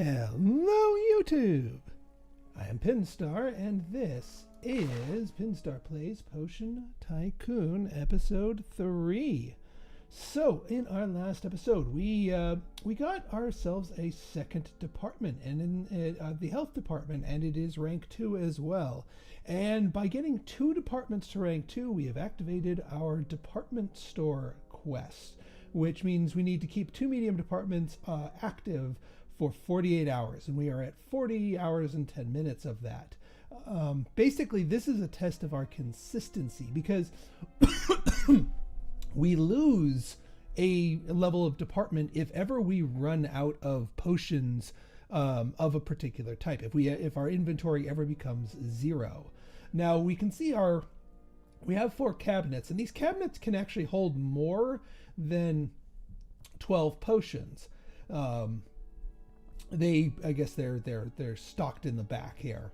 Hello, YouTube! I am Pinstar, and this is Pinstar Plays Potion Tycoon Episode 3. So, in our last episode, we got ourselves a second department, and in the health department, and it is rank 2 as well. And by getting 2 departments to rank 2, we have activated our department store quest, which means we need to keep 2 medium departments active for 48 hours, and we are at 40 hours and 10 minutes of that. Basically, this is a test of our consistency, because we lose a level of department if ever we run out of potions of a particular type, if our inventory ever becomes 0. Now, we can see we have 4 cabinets, and these cabinets can actually hold more than 12 potions. I guess they're stocked in the back here.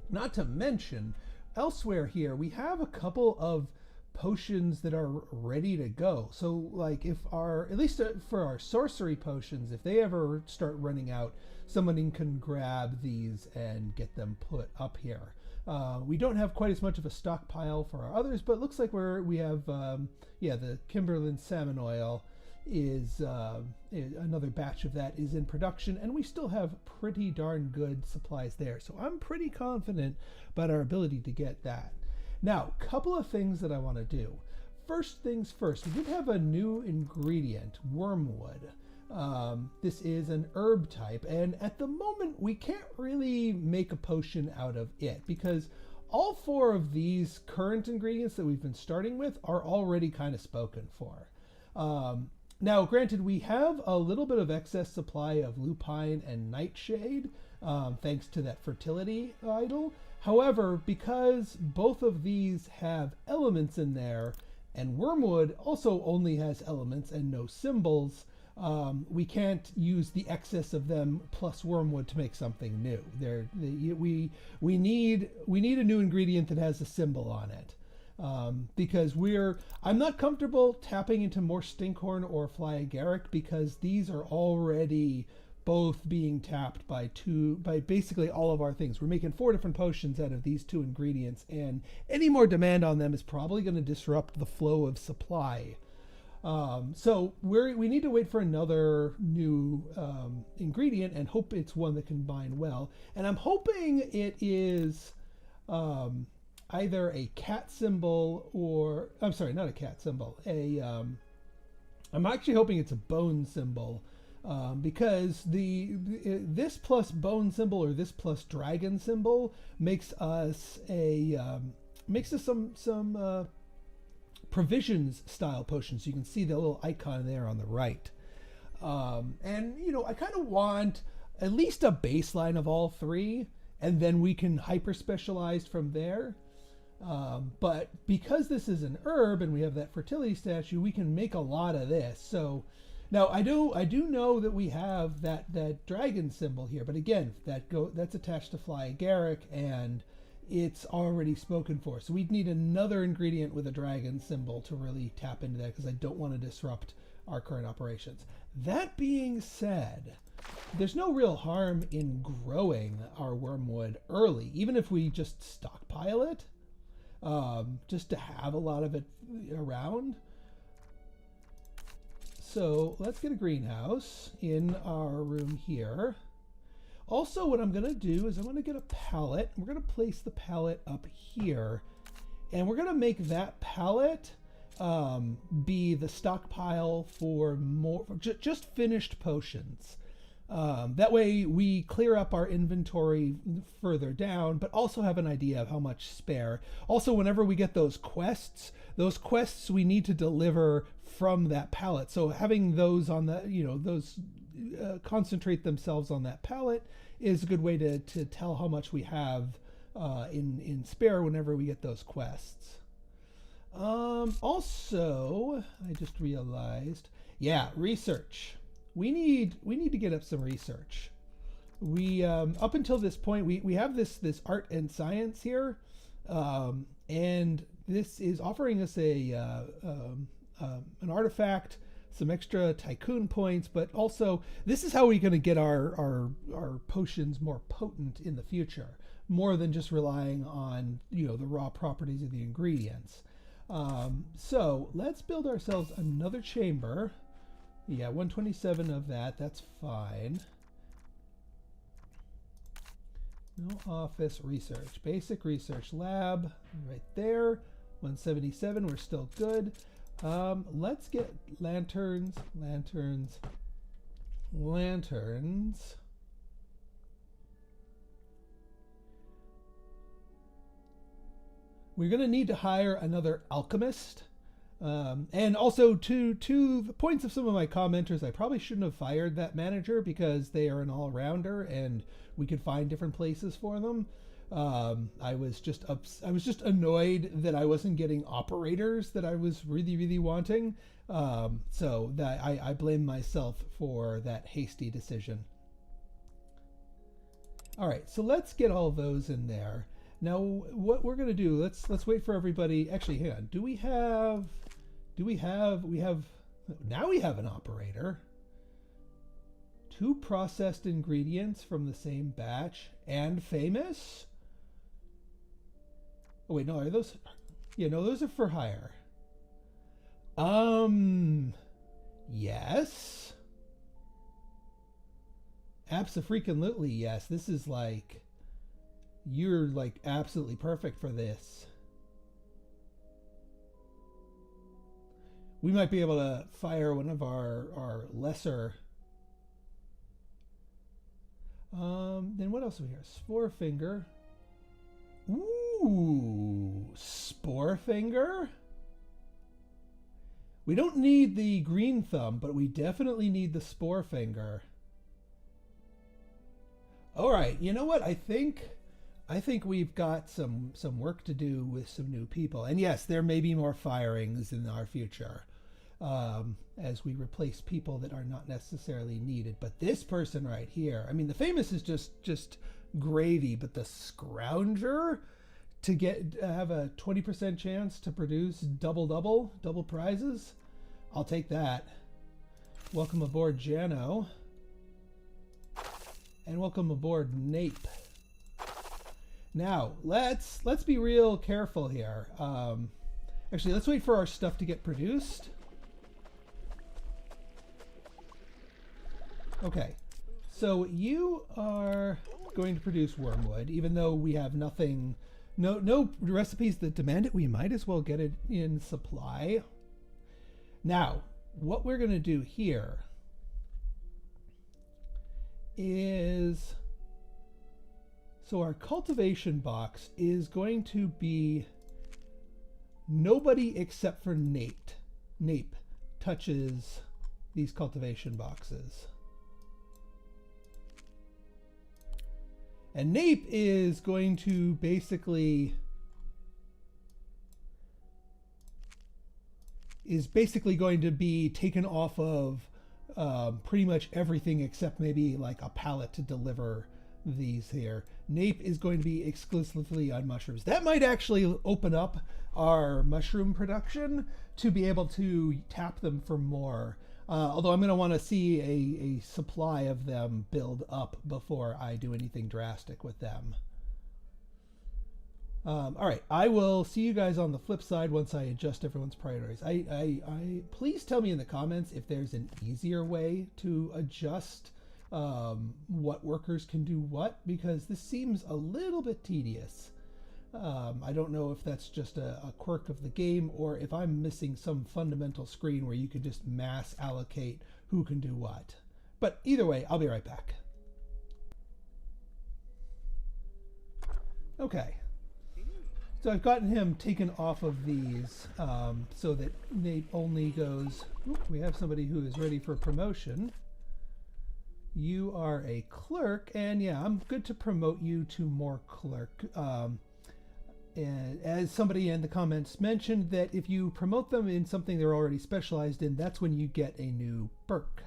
Not to mention, elsewhere here we have a couple of potions that are ready to go. So, like, at least for our sorcery potions, if they ever start running out, somebody can grab these and get them put up here. We don't have quite as much of a stockpile for our others, but it looks like we have the Kimberlin salmon oil is another batch of that is in production, and we still have pretty darn good supplies there. So I'm pretty confident about our ability to get that. Now, a couple of things that I want to do. First things first, we did have a new ingredient, wormwood. This is an herb type, and at the moment we can't really make a potion out of it because all 4 of these current ingredients that we've been starting with are already kind of spoken for. Now, granted, we have a little bit of excess supply of lupine and nightshade, thanks to that fertility idol. However, because both of these have elements in there, and wormwood also only has elements and no symbols, we can't use the excess of them plus wormwood to make something new. We need a new ingredient that has a symbol on it. Because I'm not comfortable tapping into more stinkhorn or fly agaric because these are already both being tapped by basically all of our things. We're making 4 different potions out of these 2 ingredients, and any more demand on them is probably going to disrupt the flow of supply. So we need to wait for another new ingredient and hope it's one that can bind well. And I'm hoping it is either a cat symbol or, I'm sorry, not a cat symbol, I'm actually hoping it's a bone symbol, because this plus bone symbol or this plus dragon symbol makes us some provisions style potions. You can see the little icon there on the right. And I kind of want at least a baseline of all 3, and then we can hyper specialize from there. But because this is an herb and we have that fertility statue, we can make a lot of this. So now I do know that we have that dragon symbol here, but again, that's attached to fly agaric and it's already spoken for. So we'd need another ingredient with a dragon symbol to really tap into that, because I don't want to disrupt our current operations. That being said, there's no real harm in growing our wormwood early, even if we just stockpile it. Just to have a lot of it around. So let's get a greenhouse in our room here. Also, what I'm going to do is I'm going to get a pallet. We're going to place the pallet up here, and we're going to make that pallet be the stockpile for just finished potions. That way we clear up our inventory further down, but also have an idea of how much spare. Also, whenever we get those quests we need to deliver from that pallet. So having those on those concentrate themselves on that pallet is a good way to tell how much we have in spare whenever we get those quests. Also, I just realized, research. We need to get up some research. We up until this point we have this art and science here, and this is offering us an artifact some extra Tycoon points, but also this is how we're going to get our potions more potent in the future, more than just relying on, you know, the raw properties of the ingredients. So let's build ourselves another chamber. Yeah, 127 of that, that's fine. No office research. Basic research lab right there. 177, we're still good. Let's get lanterns. We're going to need to hire another alchemist. And also to the points of some of my commenters, I probably shouldn't have fired that manager because they are an all-rounder and we could find different places for them. I was just annoyed that I wasn't getting operators that I was really wanting. So that I blame myself for that hasty decision. All right, so let's get all those in there. Now, what we're gonna do? Let's wait for everybody. Actually, hang on. We have now we have an operator. 2 processed ingredients from the same batch and famous. Oh wait, no, are those? Yeah, no, those are for hire. Yes. Abso-freaking-lutely, yes. This is like, you're like absolutely perfect for this. We might be able to fire one of our lesser. Then what else do we have? Spore finger. Ooh, spore finger. We don't need the green thumb, but we definitely need the spore finger. All right, you know what? I think we've got some work to do with some new people. And yes, there may be more firings in our future as we replace people that are not necessarily needed. But this person right here, I mean, the famous is just gravy, but the scrounger to have a 20% chance to produce double prizes, I'll take that. Welcome aboard, Jano. And welcome aboard, Nape. Now, let's be real careful here. Actually, let's wait for our stuff to get produced. Okay, so you are going to produce wormwood, even though we have nothing, no recipes that demand it. We might as well get it in supply. Now, what we're going to do here is, so our cultivation box is going to be nobody except for Nape. Nape touches these cultivation boxes. And Nape is going to basically going to be taken off of pretty much everything except maybe like a pallet to deliver these here. Nape is going to be exclusively on mushrooms. That might actually open up our mushroom production to be able to tap them for more. Although I'm going to want to see a supply of them build up before I do anything drastic with them. All right, I will see you guys on the flip side once I adjust everyone's priorities. Please tell me in the comments if there's an easier way to adjust what workers can do what, because this seems a little bit tedious. I don't know if that's just a quirk of the game or if I'm missing some fundamental screen where you can just mass allocate who can do what. But either way, I'll be right back. Okay. So I've gotten him taken off of these so that Nate only goes, we have somebody who is ready for promotion. You are a clerk, and yeah, I'm good to promote you to more clerk. And as somebody in the comments mentioned, that if you promote them in something they're already specialized in, that's when you get a new perk.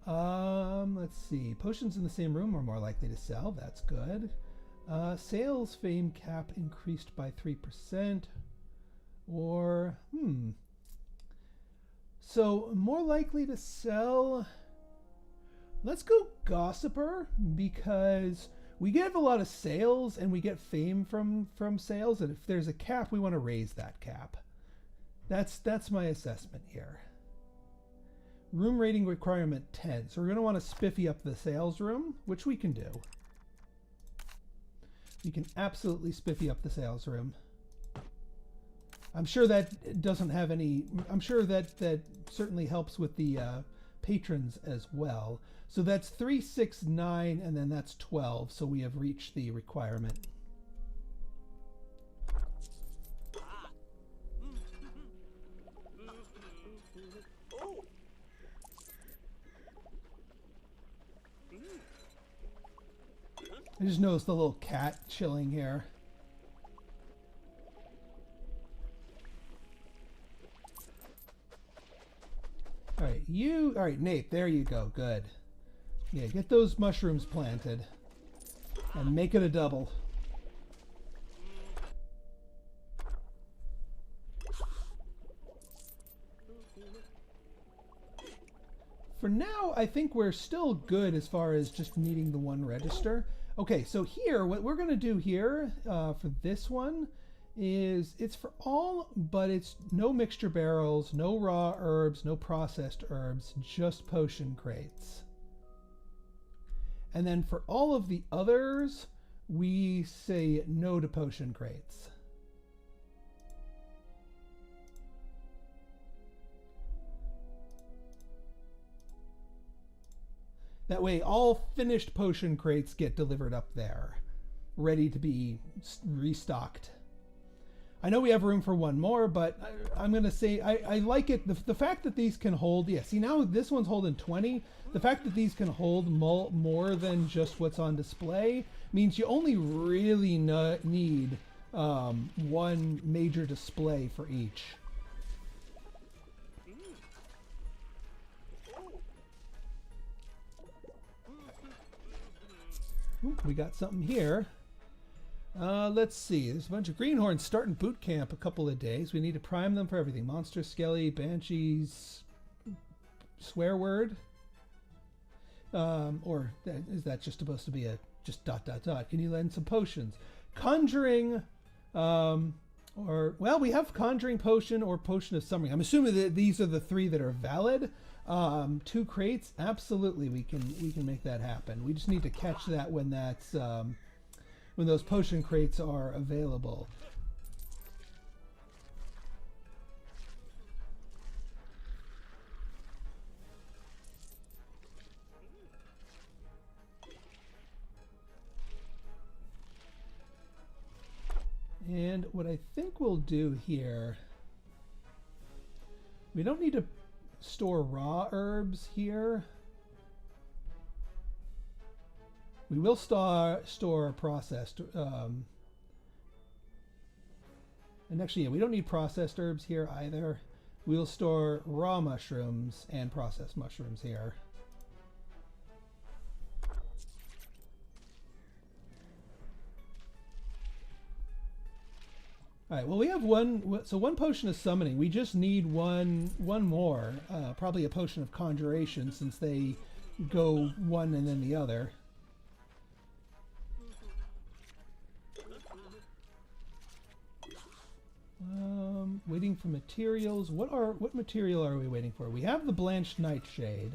Let's see. Potions in the same room are more likely to sell. That's good. Sales fame cap increased by 3%. Or, So more likely to sell. Let's go Gossiper, because we get a lot of sales and we get fame from sales, and if there's a cap, we want to raise that cap. That's my assessment here. Room rating requirement 10. So we're going to want to spiffy up the sales room, which we can do. We can absolutely spiffy up the sales room. I'm sure that doesn't have any, I'm sure that certainly helps with the patrons as well. So that's 3, 6, 9, and then that's 12. So we have reached the requirement. I just noticed the little cat chilling here. All right, Nate, there you go, good. Yeah, get those mushrooms planted and make it a double. For now, I think we're still good as far as just needing the one register. Okay, so here, what we're going to do here for this one is it's for all, but it's no mixture barrels, no raw herbs, no processed herbs, just potion crates. And then for all of the others, we say no to potion crates. That way, all finished potion crates get delivered up there, ready to be restocked. I know we have room for one more, but I'm going to say I like it. The fact that these can hold, yeah, see now this one's holding 20. The fact that these can hold more than just what's on display means you only really need one major display for each. Ooh, we got something here. Let's see. There's a bunch of greenhorns starting boot camp a couple of days. We need to prime them for everything. Monster, skelly, banshees, swear word. Or is that just supposed to be a just ... Can you lend some potions? Conjuring, or well, we have conjuring potion or potion of summoning. I'm assuming that these are the 3 that are valid. 2 crates, absolutely, we can make that happen. We just need to catch that when that's when those potion crates are available. And what I think we'll do here, we don't need to store raw herbs here. We will store processed, and actually, yeah, we don't need processed herbs here either. We'll store raw mushrooms and processed mushrooms here. All right, well, we have one potion of summoning. We just need one more, probably a potion of conjuration, since they go one and then the other. Waiting for materials. What material are we waiting for? We have the blanched nightshade.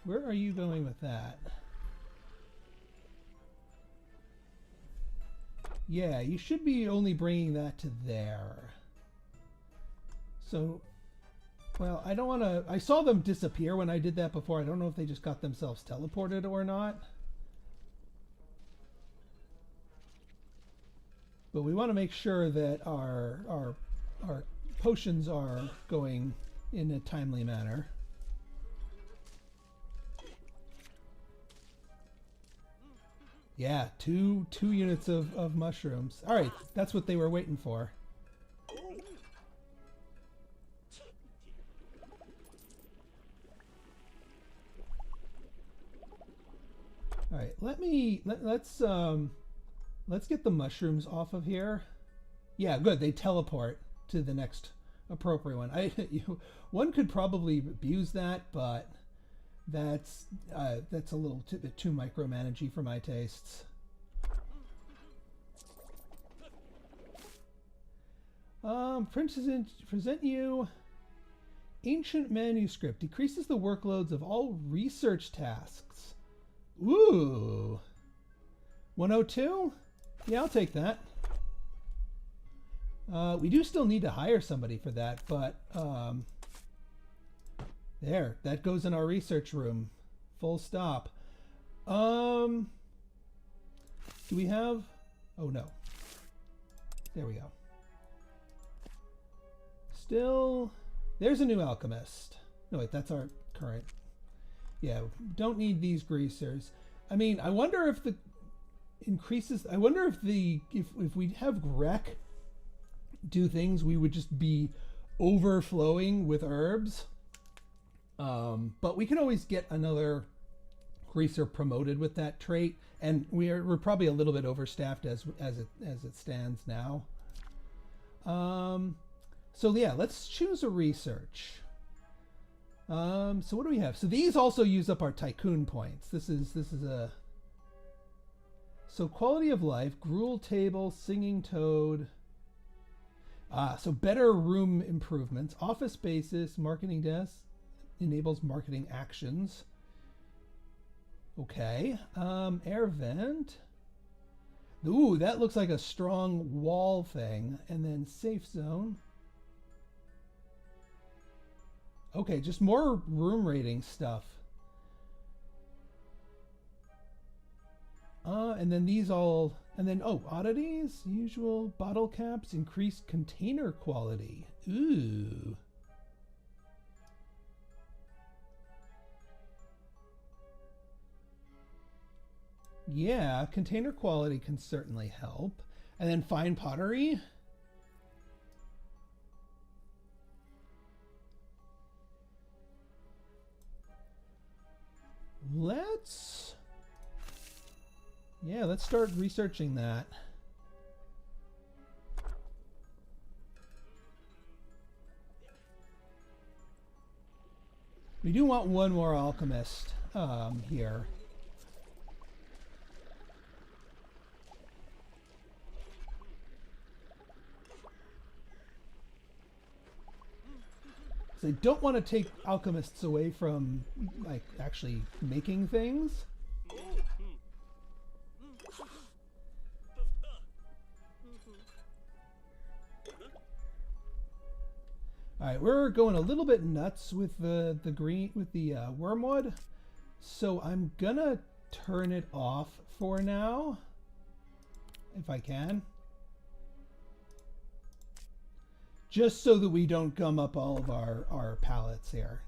Where are you going with that? Yeah, you should be only bringing that to there. So, well, I don't want to... I saw them disappear when I did that before. I don't know if they just got themselves teleported or not. But we want to make sure that our potions are going in a timely manner. Yeah, two units of mushrooms. All right, that's what they were waiting for. All right, let's Let's get the mushrooms off of here. Yeah, good. They teleport to the next appropriate one. One could probably abuse that, but that's a little bit too micromanagey for my tastes. Present you ancient manuscript. Decreases the workloads of all research tasks. Ooh. 102? Yeah, I'll take that. We do still need to hire somebody for that, but there, that goes in our research room. Full stop. Do we have... Oh, no. There we go. Still... There's a new alchemist. No, wait, that's our current. Yeah, don't need these greasers. I mean, I wonder if the increases... I wonder if if we have Grec do things, we would just be overflowing with herbs. But we can always get another greaser promoted with that trait, and we're probably a little bit overstaffed as it stands now. So yeah, let's choose a research. So what do we have? So these also use up our Tycoon points. This is a... So quality of life, gruel table, singing toad. So better room improvements, office spaces, marketing desk, enables marketing actions. Okay, air vent. Ooh, that looks like a strong wall thing. And then safe zone. Okay, just more room rating stuff. And then these all, and then, oh, oddities, usual, bottle caps, increased container quality. Ooh. Yeah, container quality can certainly help. And then fine pottery. Let's start researching that. We do want one more alchemist here. So I don't want to take alchemists away from like actually making things. All right, we're going a little bit nuts with the wormwood, so I'm gonna turn it off for now, if I can, just so that we don't gum up all of our palettes here.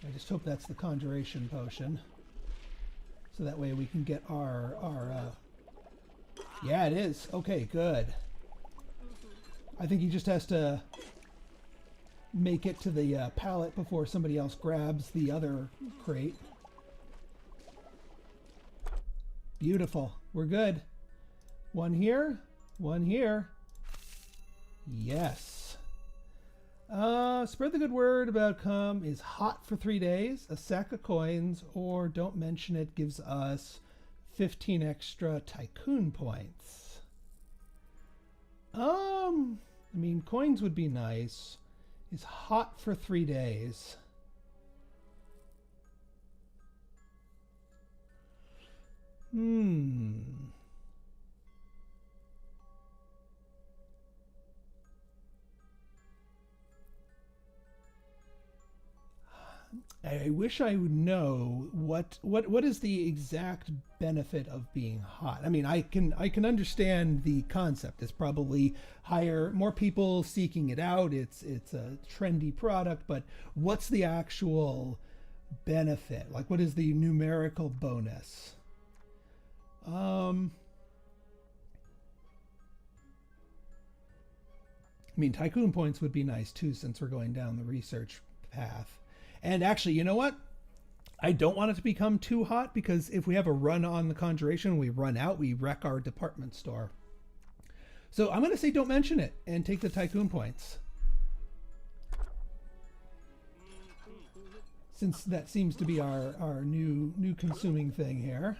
I just hope that's the conjuration potion, so that way we can get our yeah, it is. Okay, good. I think he just has to make it to the pallet before somebody else grabs the other crate. Beautiful. We're good. One here. One here. Yes. Spread the good word about come is hot for 3 days. A sack of coins, or don't mention it, gives us 15 extra Tycoon points. I mean, coins would be nice. Is hot for 3 days. I wish I would know what is the exact benefit of being hot. I mean, I can understand the concept. It's probably more people seeking it out. It's a trendy product, but what's the actual benefit? Like, what is the numerical bonus? I mean, Tycoon points would be nice too, since we're going down the research path. And actually, you know what? I don't want it to become too hot, because if we have a run on the conjuration, we run out, we wreck our department store. So I'm going to say don't mention it and take the Tycoon points, since that seems to be our new consuming thing here.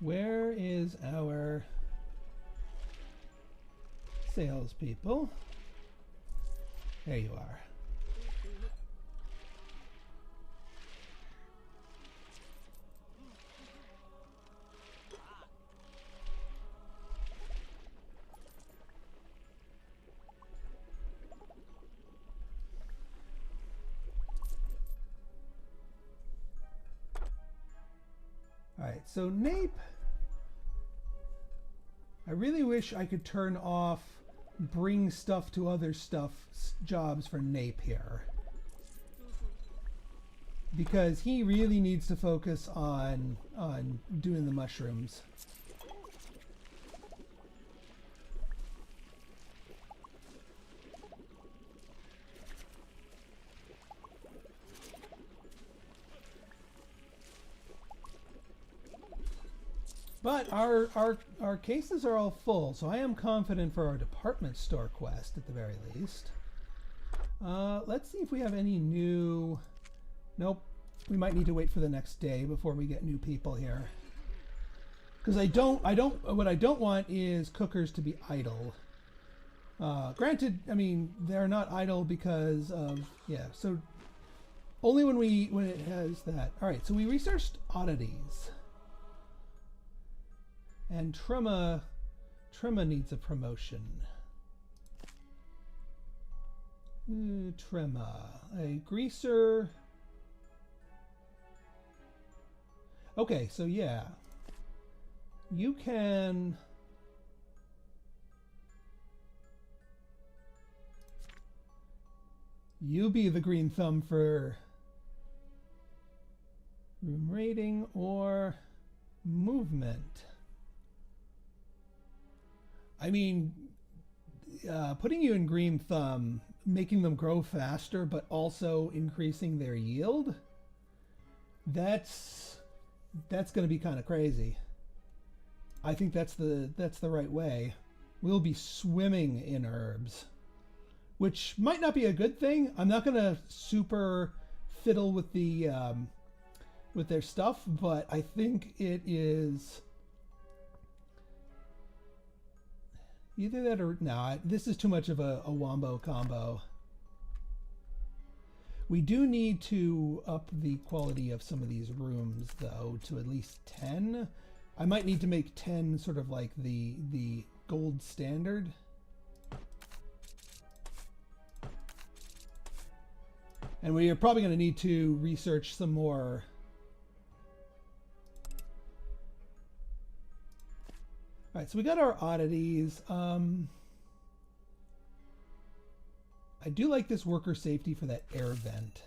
Where is our salespeople? There you are. All right, so Nape, I really wish I could turn off bring stuff to other jobs for Nape here, because he really needs to focus on doing the mushrooms. But our cases are all full, so I am confident for our department store quest at the very least. Let's see if we have any new... Nope. We might need to wait for the next day before we get new people here. Because what I don't want is cookers to be idle. Granted, I mean, they're not idle because of... Yeah, so only when it has that. All right, so we researched oddities. And Trema needs a promotion. Trema, a greaser. Okay, so yeah, you can. You be the green thumb for room rating or movement. I mean, putting you in green thumb, making them grow faster, but also increasing their yield, that's going to be kind of crazy. I think that's the right way. We'll be swimming in herbs, which might not be a good thing. I'm not going to super fiddle with the with their stuff, but I think it is. Either that or not. This is too much of a wombo combo. We do need to up the quality of some of these rooms, though, to at least 10. I might need to make 10 sort of like the gold standard. And we are probably going to need to research some more. All right, so we got our oddities. I do like this worker safety for that air vent.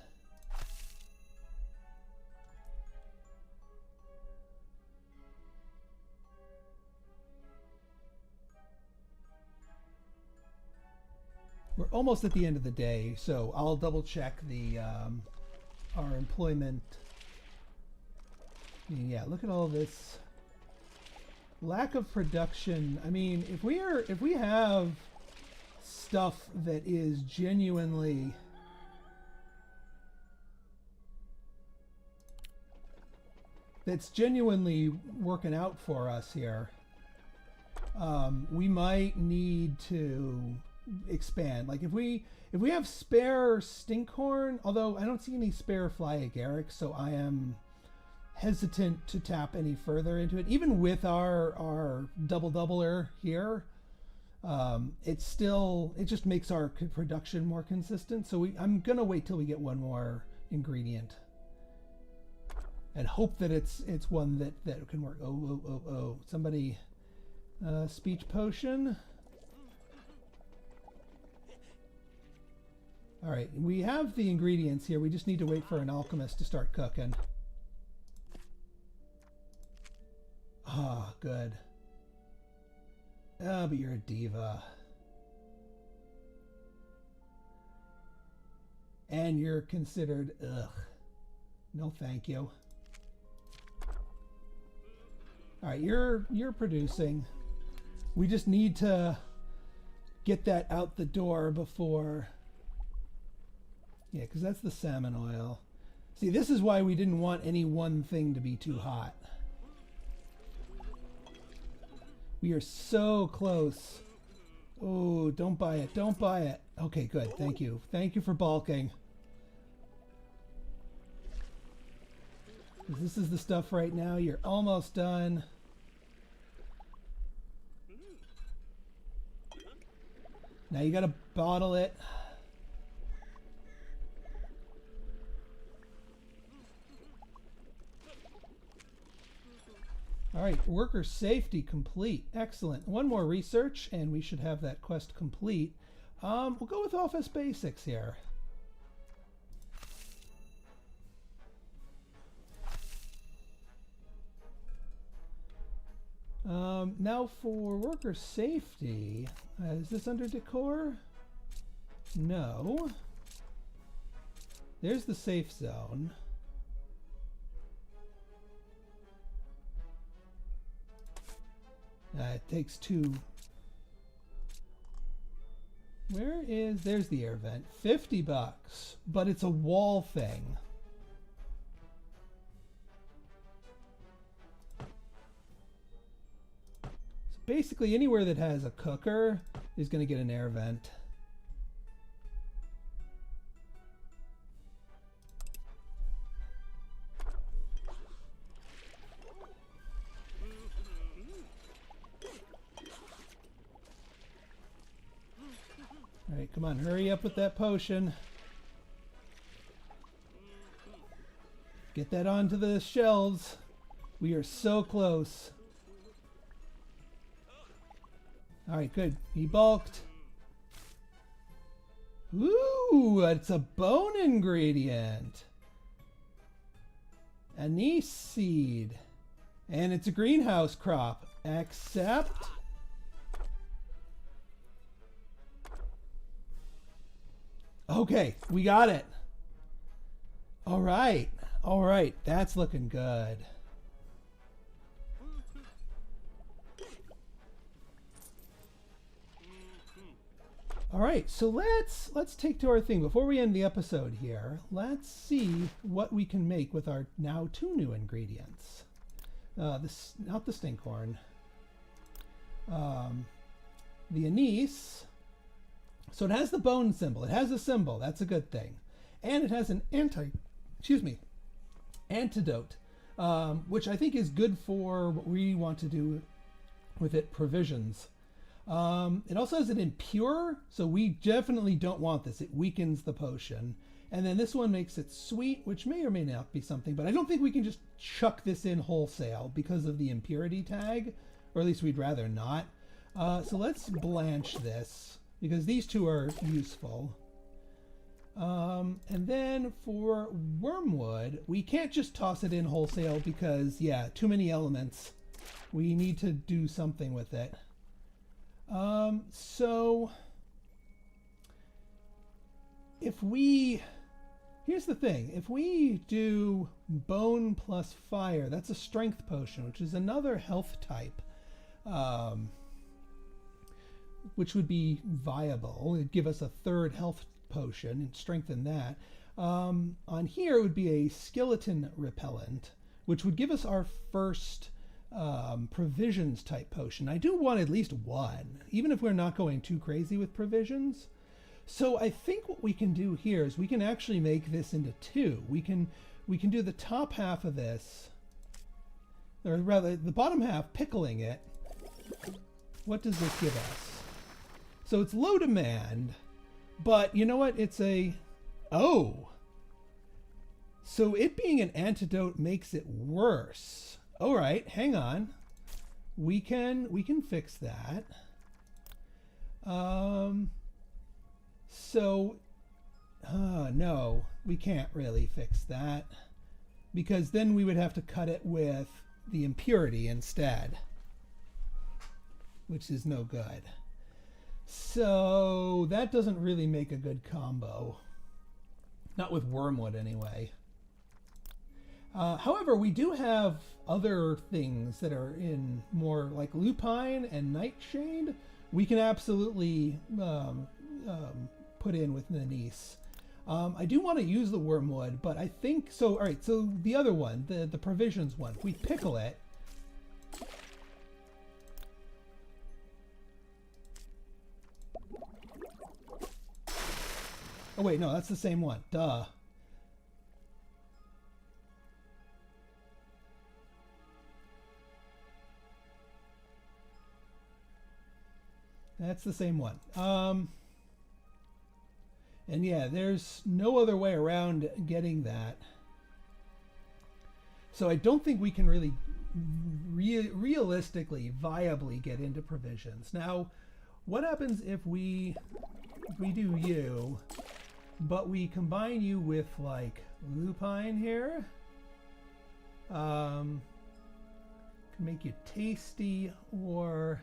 We're almost at the end of the day, so I'll double check the our employment. I mean, yeah, look at all this. Lack of production. I mean, if we have stuff that is genuinely working out for us here, we might need to expand. Like if we have spare stinkhorn, although I don't see any spare fly agaric, so I am hesitant to tap any further into it. Even with our double-doubler here, it just makes our production more consistent. So I'm gonna wait till we get one more ingredient and hope that it's one that can work. Oh, somebody, speech potion. All right, we have the ingredients here. We just need to wait for an alchemist to start cooking. Ah, good. Ah, but you're a diva. And you're considered, ugh. No thank you. Alright, you're producing. We just need to get that out the door before... Yeah, because that's the salmon oil. See, this is why we didn't want any one thing to be too hot. We are so close. Oh, don't buy it. Don't buy it. Okay, good. Thank you. Thank you for balking. This is the stuff right now. You're almost done. Now you gotta bottle it. All right, worker safety complete. Excellent. One more research, and we should have that quest complete. We'll go with office basics here. Now for worker safety, is this under decor? No. There's the safe zone. It takes 2. Where is, there's the air vent. $50, but it's a wall thing. So basically anywhere that has a cooker is going to get an air vent. All right, come on, hurry up with that potion. Get that onto the shelves. We are so close. All right, good. He bulked. Ooh, it's a bone ingredient. Anise seed. And it's a greenhouse crop. Accept. Okay, we got it. All right. All right, that's looking good. All right, so let's take to our thing. Before we end the episode here, let's see what we can make with our now 2 new ingredients. This, not the stinkhorn. The anise. So it has the bone symbol. It has a symbol. That's a good thing. And it has an antidote, which I think is good for what we want to do with it, provisions. It also has an impure, so we definitely don't want this. It weakens the potion. And then this one makes it sweet, which may or may not be something, but I don't think we can just chuck this in wholesale because of the impurity tag, or at least we'd rather not. So let's blanch this, because these 2 are useful. And then for wormwood, we can't just toss it in wholesale because, yeah, too many elements. We need to do something with it. So if we, here's the thing, if we do bone plus fire, that's a strength potion, which is another health type, which would be viable. It'd give us a 3rd health potion and strengthen that. On here it would be a skeleton repellent, which would give us our first provisions type potion. I do want at least 1, even if we're not going too crazy with provisions. So I think what we can do here is we can actually make this into 2. We can do the top half of this, or rather the bottom half, pickling it. What does this give us? So it's low demand, but you know what? It's a, oh, so it being an antidote makes it worse. All right, hang on. We can fix that. No, we can't really fix that, because then we would have to cut it with the impurity instead, which is no good. So that doesn't really make a good combo. Not with wormwood anyway. However, we do have other things that are in more like lupine and nightshade. We can absolutely put in with Anise. I do want to use the wormwood, but I think so. All right, so the other one, the provisions one, we pickle it. Oh wait, no, that's the same one. Duh. That's the same one. And yeah, there's no other way around getting that. So I don't think we can really realistically, viably get into provisions. Now, what happens if we do you, but we combine you with like lupine here? Can make you tasty, or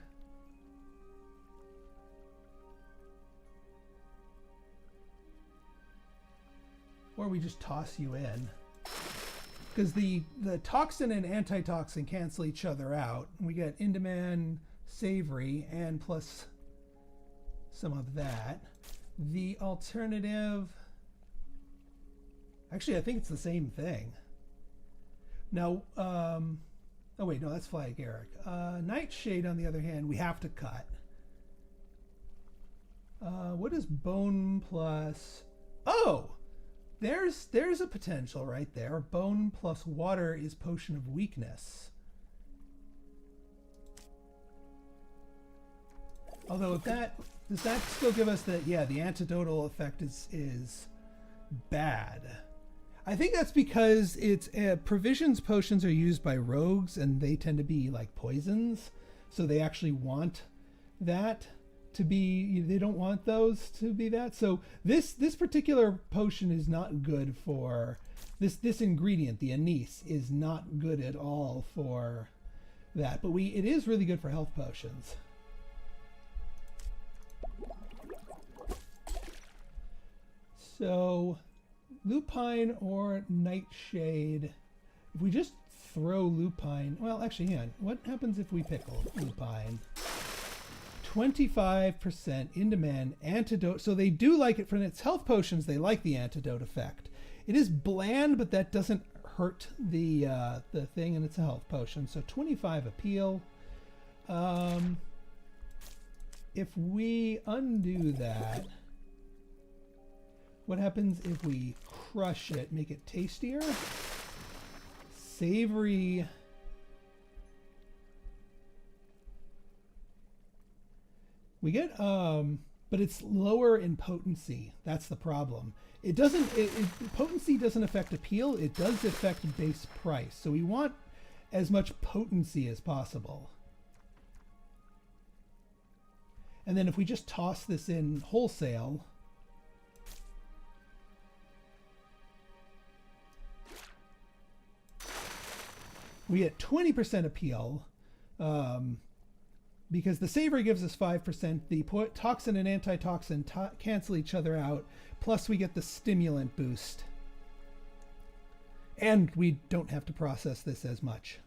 we just toss you in, because the toxin and antitoxin cancel each other out. We get Indaman, savory, and plus some of that. The alternative, actually, I think it's the same thing. Now, oh wait, no, that's Phlegaric. Nightshade, on the other hand, we have to cut. What is bone plus? Oh! There's a potential right there. Bone plus water is potion of weakness. Although if that, does that still give us the, yeah, the antidotal effect is bad. I think that's because it's provisions potions are used by rogues and they tend to be like poisons. So they actually want that to be, they don't want those to be that. So this particular potion is not good for this ingredient. The anise is not good at all for that, but it is really good for health potions. So lupine or nightshade. If we just throw lupine, well, actually, hang on. What happens if we pickle lupine? 25% Indaman, antidote. So they do like it for its health potions. They like the antidote effect. It is bland, but that doesn't hurt the thing, and it's a health potion. So 25 appeal. If we undo that, what happens if we crush it, make it tastier? Savory. We get, but it's lower in potency. That's the problem. It doesn't, potency doesn't affect appeal. It does affect base price. So we want as much potency as possible. And then if we just toss this in wholesale, we get 20% appeal. Because the savory gives us 5%, the toxin and antitoxin cancel each other out, plus we get the stimulant boost. And we don't have to process this as much.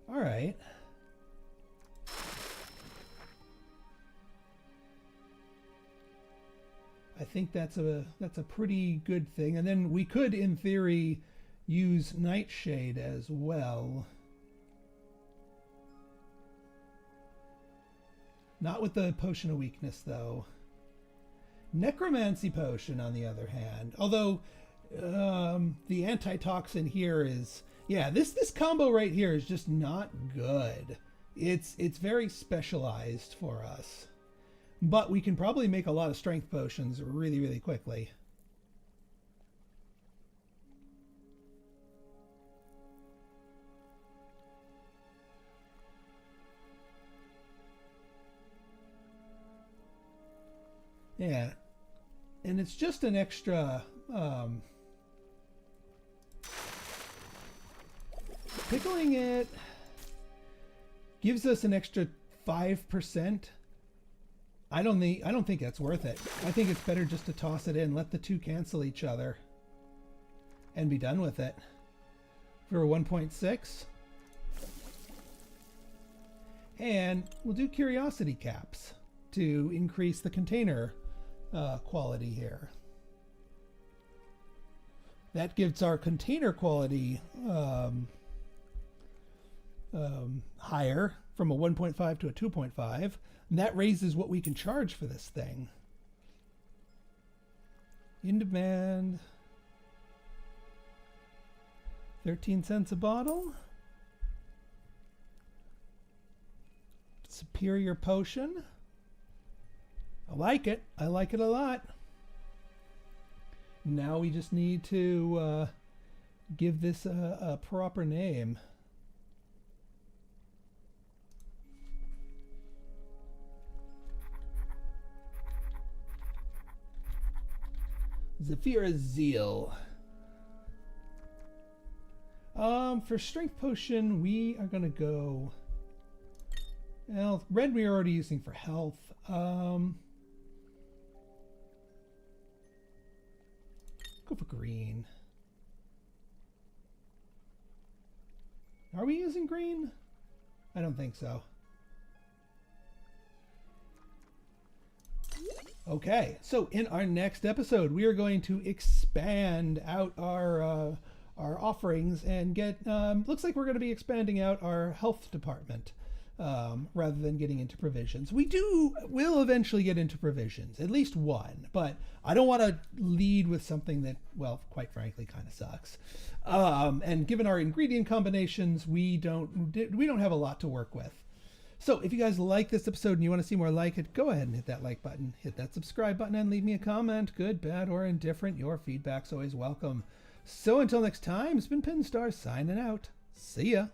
All right. I think that's a pretty good thing. And then we could, in theory, use Nightshade as well. Not with the potion of weakness, though. Necromancy potion, on the other hand. Although, the antitoxin here is... Yeah, this combo right here is just not good. It's very specialized for us. But we can probably make a lot of strength potions really, really quickly. Yeah, and it's just an extra Pickling it gives us an extra 5%. I don't think that's worth it. I think it's better just to toss it in, let the two cancel each other, and be done with it. For 1.6. And we'll do curiosity caps to increase the container quality here. That gives our container quality higher, from a 1.5 to a 2.5. And that raises what we can charge for this thing. In demand, 13 cents a bottle. Superior potion. I like it. I like it a lot. Now we just need to give this a proper name. Zephyr's Zeal. For strength potion, we are gonna go. Well, red we are already using for health. Go for green. Are we using green? I don't think so. Okay, so in our next episode, we are going to expand out our offerings and get. Looks like we're going to be expanding out our health department rather than getting into provisions. We'll eventually get into provisions, at least one, but I don't want to lead with something that, well, quite frankly, kind of sucks. And given our ingredient combinations, we don't have a lot to work with. So if you guys like this episode and you want to see more like it, go ahead and hit that like button, hit that subscribe button, and leave me a comment, good, bad, or indifferent. Your feedback's always welcome. So until next time, it's been Pinstar signing out. See ya.